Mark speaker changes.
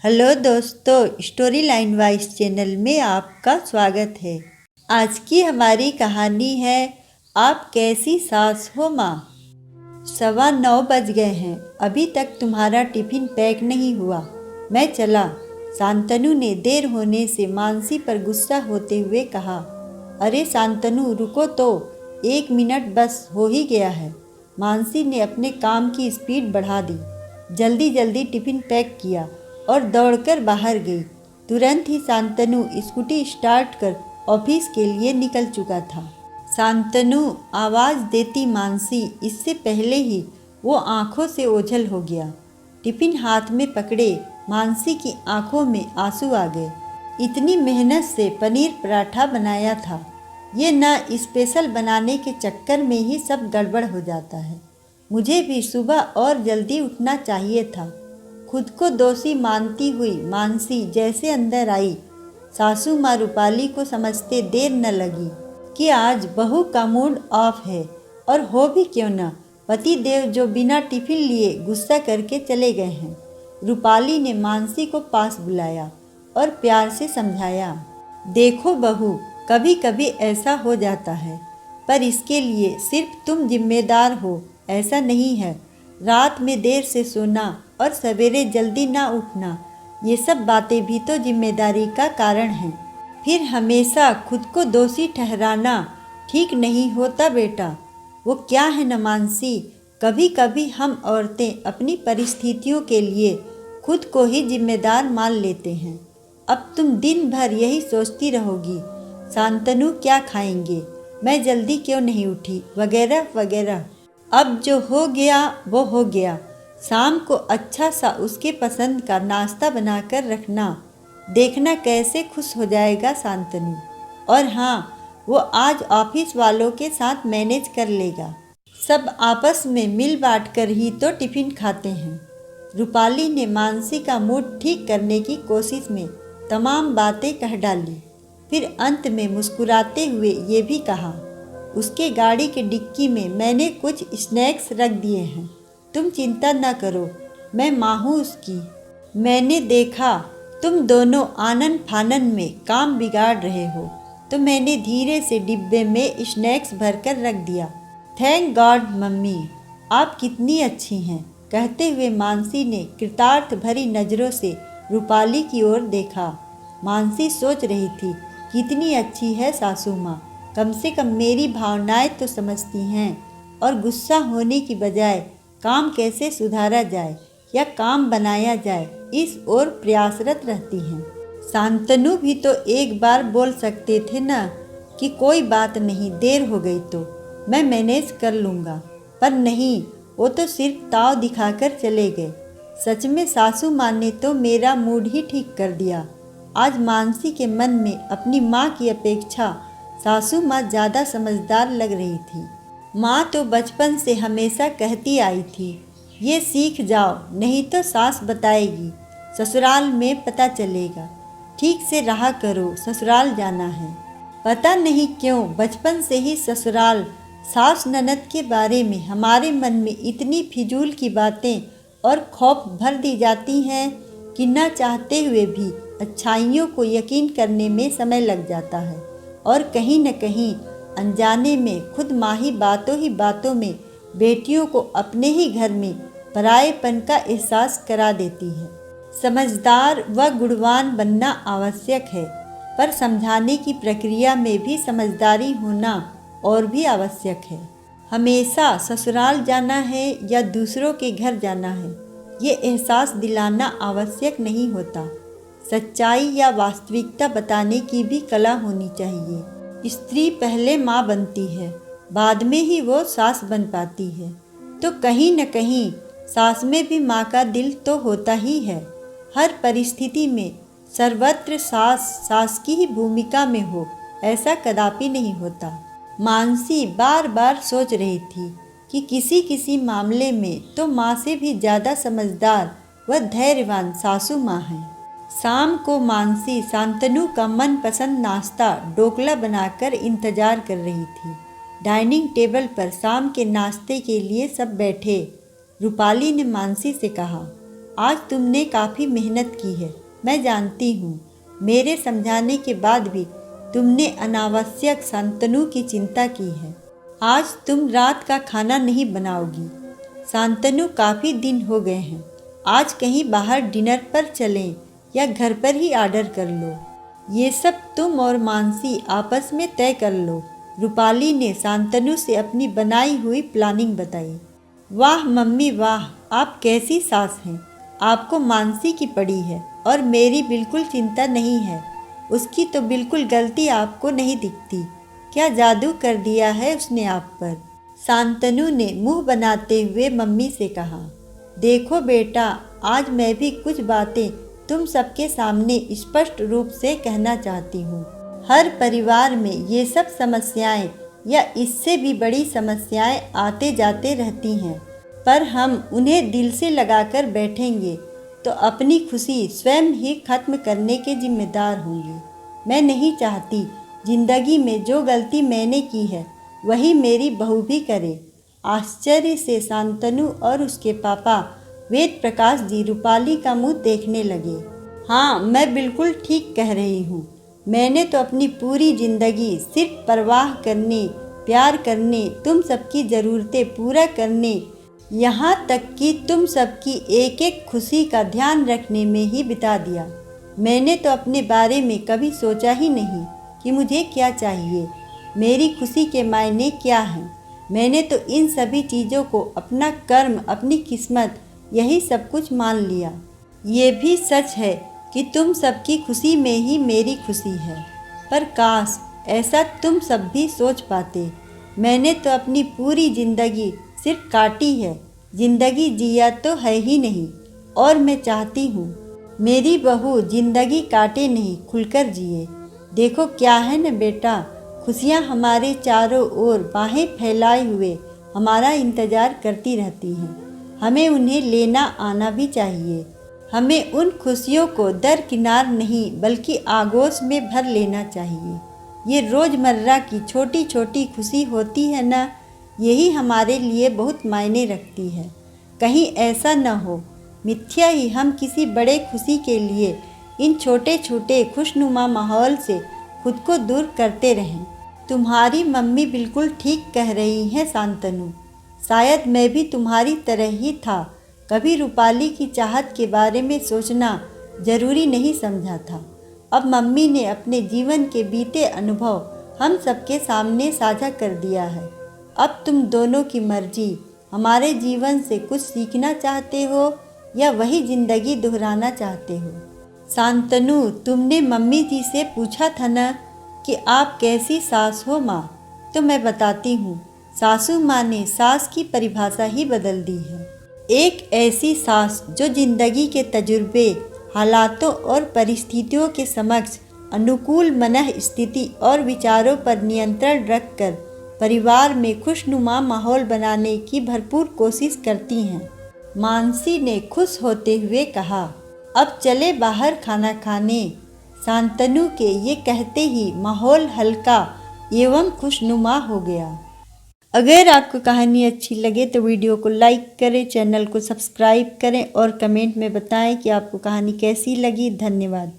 Speaker 1: Hello दोस्तों, story line wise channel में आपका स्वागत है। आज की हमारी कहानी है आप कैसी सास हो माँ। 9:15 बज गए हैं, अभी तक तुम्हारा टिफिन पैक नहीं हुआ। मैं चला। शांतनु ने देर होने से मानसी पर गुस्सा होते हुए कहा। अरे शांतनु रुको तो, 1 मिनट बस हो ही गया है। मानसी ने अपने काम की स्पीड बढ़ा दी। जल्दी जल्दी टिफिन पैक किया और दौड़कर बाहर गई। तुरंत ही शांतनु स्कूटी स्टार्ट कर ऑफिस के लिए निकल चुका था। शांतनु आवाज़ देती मानसी इससे पहले ही वो आंखों से ओझल हो गया। टिफिन हाथ में पकड़े मानसी की आंखों में आंसू आ गए। इतनी मेहनत से पनीर पराठा बनाया था, ये न स्पेशल बनाने के चक्कर में ही सब गड़बड़ हो जाता है। मुझे भी सुबह और जल्दी उठना चाहिए था। खुद को दोषी मानती हुई मानसी जैसे अंदर आई, सासू माँ रूपाली को समझते देर न लगी कि आज बहू का मूड ऑफ है। और हो भी क्यों न, पति देव जो बिना टिफिन लिए गुस्सा करके चले गए हैं। रूपाली ने मानसी को पास बुलाया और प्यार से समझाया, देखो बहू, कभी कभी ऐसा हो जाता है, पर इसके लिए सिर्फ तुम जिम्मेदार हो ऐसा नहीं है। रात में देर से सोना और सवेरे जल्दी ना उठना, ये सब बातें भी तो जिम्मेदारी का कारण हैं। फिर हमेशा खुद को दोषी ठहराना ठीक नहीं होता बेटा। वो क्या है न मानसी, कभी कभी हम औरतें अपनी परिस्थितियों के लिए खुद को ही जिम्मेदार मान लेते हैं। अब तुम दिन भर यही सोचती रहोगी, शांतनु क्या खाएंगे, मैं जल्दी क्यों नहीं उठी, वगैरह वगैरह। अब जो हो गया वो हो गया। शाम को अच्छा सा उसके पसंद का नाश्ता बनाकर रखना, देखना कैसे खुश हो जाएगा शांतनु। और हाँ, वो आज ऑफिस वालों के साथ मैनेज कर लेगा। सब आपस में मिल बांट कर ही तो टिफिन खाते हैं। रूपाली ने मानसी का मूड ठीक करने की कोशिश में तमाम बातें कह डाली। फिर अंत में मुस्कुराते हुए ये भी कहा, उसके गाड़ी के डिक्की में मैंने कुछ स्नैक्स रख दिए हैं, तुम चिंता न करो, मैं माँ हूँ उसकी। मैंने देखा तुम दोनों आनन फानन में काम बिगाड़ रहे हो, तो मैंने धीरे से डिब्बे में स्नैक्स भरकर रख दिया। थैंक गॉड मम्मी, आप कितनी अच्छी हैं। कहते हुए मानसी ने कृतार्थ भरी नज़रों से रूपाली की ओर देखा। मानसी सोच रही थी, कितनी अच्छी है सासू माँ, कम से कम मेरी भावनाएं तो समझती हैं और गुस्सा होने की बजाय काम कैसे सुधारा जाए या काम बनाया जाए, इस ओर प्रयासरत रहती हैं। शांतनु भी तो एक बार बोल सकते थे ना कि कोई बात नहीं, देर हो गई तो मैं मैनेज कर लूँगा, पर नहीं, वो तो सिर्फ ताव दिखाकर चले गए। सच में सासू माँ ने तो मेरा मूड ही ठीक कर दिया। आज मानसी के मन में अपनी माँ की अपेक्षा सासू माँ ज़्यादा समझदार लग रही थी। माँ तो बचपन से हमेशा कहती आई थी, ये सीख जाओ नहीं तो सास बताएगी, ससुराल में पता चलेगा, ठीक से रहा करो, ससुराल जाना है। पता नहीं क्यों बचपन से ही ससुराल, सास ननद के बारे में हमारे मन में इतनी फिजूल की बातें और खौफ भर दी जाती हैं कि न चाहते हुए भी अच्छाइयों को यकीन करने में समय लग जाता है और कहीं न कहीं अनजाने में खुद माँ ही बातों में बेटियों को अपने ही घर में पराएपन का एहसास करा देती है। समझदार व गुणवान बनना आवश्यक है, पर समझाने की प्रक्रिया में भी समझदारी होना और भी आवश्यक है। हमेशा ससुराल जाना है या दूसरों के घर जाना है, ये एहसास दिलाना आवश्यक नहीं होता। सच्चाई या वास्तविकता बताने की भी कला होनी चाहिए। स्त्री पहले माँ बनती है, बाद में ही वो सास बन पाती है, तो कहीं न कहीं सास में भी माँ का दिल तो होता ही है। हर परिस्थिति में सर्वत्र सास की ही भूमिका में हो, ऐसा कदापि नहीं होता। मानसी बार बार सोच रही थी कि किसी किसी मामले में तो माँ से भी ज़्यादा समझदार व धैर्यवान सासू माँ है। शाम को मानसी शांतनु का मनपसंद नाश्ता ढोकला बनाकर इंतजार कर रही थी। डाइनिंग टेबल पर शाम के नाश्ते के लिए सब बैठे। रूपाली ने मानसी से कहा, आज तुमने काफ़ी मेहनत की है, मैं जानती हूँ। मेरे समझाने के बाद भी तुमने अनावश्यक शांतनु की चिंता की है। आज तुम रात का खाना नहीं बनाओगी। शांतनु, काफ़ी दिन हो गए हैं, आज कहीं बाहर डिनर पर चलें या घर पर ही ऑर्डर कर लो। ये सब तुम और मानसी आपस में तय कर लो। रूपाली ने शांतनु से अपनी बनाई हुई प्लानिंग बताई। वाह मम्मी वाह, आप कैसी सास हैं। आपको मानसी की पड़ी है और मेरी बिल्कुल चिंता नहीं है। उसकी तो बिल्कुल गलती आपको नहीं दिखती। क्या जादू कर दिया है उसने आप पर। शांतनु ने मुंह बनाते हुए मम्मी से कहा, देखो बेटा, आज मैं भी कुछ बातें तुम सबके सामने स्पष्ट रूप से कहना चाहती हूँ। हर परिवार में ये सब समस्याएं या इससे भी बड़ी समस्याएं आते जाते रहती हैं, पर हम उन्हें दिल से लगाकर बैठेंगे तो अपनी खुशी स्वयं ही खत्म करने के जिम्मेदार होंगे। मैं नहीं चाहती जिंदगी में जो गलती मैंने की है वही मेरी बहू भी करे। आश्चर्य से शांतनु और उसके पापा वेद प्रकाश जी रूपाली का मुंह देखने लगे। हाँ, मैं बिल्कुल ठीक कह रही हूँ। मैंने तो अपनी पूरी जिंदगी सिर्फ परवाह करने, प्यार करने, तुम सबकी ज़रूरतें पूरा करने, यहाँ तक कि तुम सबकी एक एक खुशी का ध्यान रखने में ही बिता दिया। मैंने तो अपने बारे में कभी सोचा ही नहीं कि मुझे क्या चाहिए, मेरी खुशी के मायने क्या हैं। मैंने तो इन सभी चीज़ों को अपना कर्म, अपनी किस्मत, यही सब कुछ मान लिया। ये भी सच है कि तुम सबकी खुशी में ही मेरी खुशी है, पर काश ऐसा तुम सब भी सोच पाते। मैंने तो अपनी पूरी ज़िंदगी सिर्फ काटी है, ज़िंदगी जिया तो है ही नहीं। और मैं चाहती हूँ मेरी बहू ज़िंदगी काटे नहीं, खुलकर जिए। देखो क्या है न बेटा, खुशियाँ हमारे चारों ओर बाहें फैलाए हुए हमारा इंतज़ार करती रहती हैं। हमें उन्हें लेना आना भी चाहिए। हमें उन खुशियों को दरकिनार नहीं बल्कि आगोश में भर लेना चाहिए। ये रोज़मर्रा की छोटी छोटी खुशी होती है ना, यही हमारे लिए बहुत मायने रखती है। कहीं ऐसा न हो मिथ्या ही हम किसी बड़े खुशी के लिए इन छोटे छोटे खुशनुमा माहौल से खुद को दूर करते रहें। तुम्हारी मम्मी बिल्कुल ठीक कह रही हैं शांतनु। शायद मैं भी तुम्हारी तरह ही था, कभी रूपाली की चाहत के बारे में सोचना ज़रूरी नहीं समझा था। अब मम्मी ने अपने जीवन के बीते अनुभव हम सबके सामने साझा कर दिया है। अब तुम दोनों की मर्जी, हमारे जीवन से कुछ सीखना चाहते हो या वही ज़िंदगी दोहराना चाहते हो। शांतनु, तुमने मम्मी जी से पूछा था ना कि आप कैसी सास हो माँ, तो मैं बताती हूँ। सासू माँ ने सास की परिभाषा ही बदल दी है। एक ऐसी सास जो जिंदगी के तजुर्बे, हालातों और परिस्थितियों के समक्ष अनुकूल मनः स्थिति और विचारों पर नियंत्रण रखकर परिवार में खुशनुमा माहौल बनाने की भरपूर कोशिश करती हैं। मानसी ने खुश होते हुए कहा, अब चले बाहर खाना खाने। शांतनु के ये कहते ही माहौल हल्का एवं खुशनुमा हो गया। अगर आपको कहानी अच्छी लगे तो वीडियो को लाइक करें, चैनल को सब्सक्राइब करें और कमेंट में बताएं कि आपको कहानी कैसी लगी। धन्यवाद।